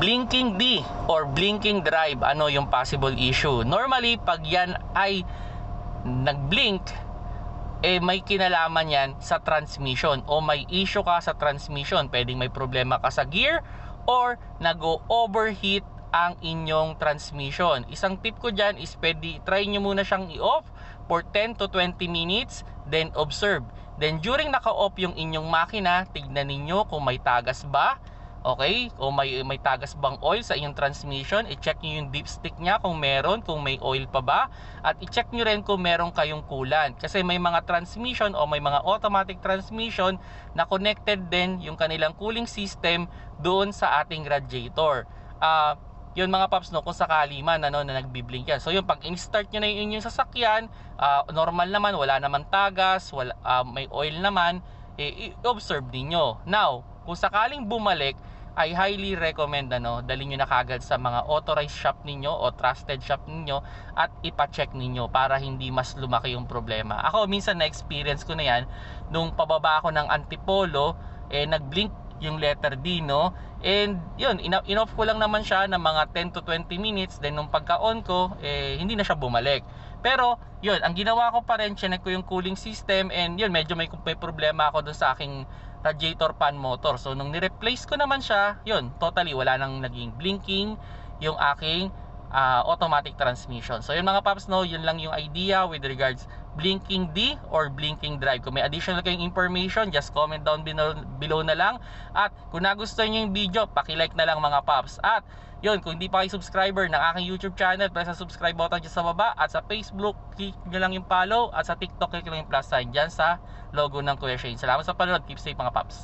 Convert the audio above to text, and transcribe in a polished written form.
Blinking D or blinking drive, ano yung possible issue? Normally, pag yan ay nag-blink, may kinalaman yan sa transmission o may issue ka sa transmission. Pwedeng may problema ka sa gear or nag-overheat ang inyong transmission. Isang tip ko dyan is try nyo muna siyang i-off for 10 to 20 minutes, then observe. Then during naka-off yung inyong makina, tignan ninyo kung may tagas ba. Okay? O may tagas bang oil sa inyong transmission. I-check nyo yung dipstick nya kung meron, kung may oil pa ba. At i-check nyo rin kung meron kayong coolant. Kasi may mga transmission o may mga automatic transmission na connected din yung kanilang cooling system doon sa ating radiator. Yun mga paps, no, kung sakali man na nagbiblink yan. So yun, pag in-start nyo na yung inyong sasakyan, normal naman, wala naman tagas, may oil naman, i-observe ninyo. Now, kung sakaling bumalik, I highly recommend dalhin nyo na kagad sa mga authorized shop ninyo o trusted shop ninyo at ipa-check ninyo para hindi mas lumaki yung problema. Ako minsan na-experience ko na yan nung pababa ako ng Antipolo, nag-blink yung letter D, no? And yun, in-off ko lang naman siya ng mga 10 to 20 minutes. Then nung pagka-on ko, hindi na siya bumalik. Pero yun, ang ginawa ko pa rin, chinek ko yung cooling system, and yun, medyo may problema ako doon sa aking radiator fan motor. So nung ni-replace ko naman siya, yun, totally wala nang naging blinking yung aking automatic transmission. So yun mga paps, no, yun lang yung idea with regards blinking D or blinking drive. Kung may additional kayong information, just comment down below na lang. At kung nagustuhan nyo yung video, paki-like na lang mga paps. At yun, kung hindi pa kayo subscriber ng aking YouTube channel, press ang subscribe button dyan sa baba. At sa Facebook, click nyo lang yung follow. At sa TikTok, click lang yung plus sign dyan sa logo ng Kuya Shane. Salamat sa panonood. Keep safe mga paps.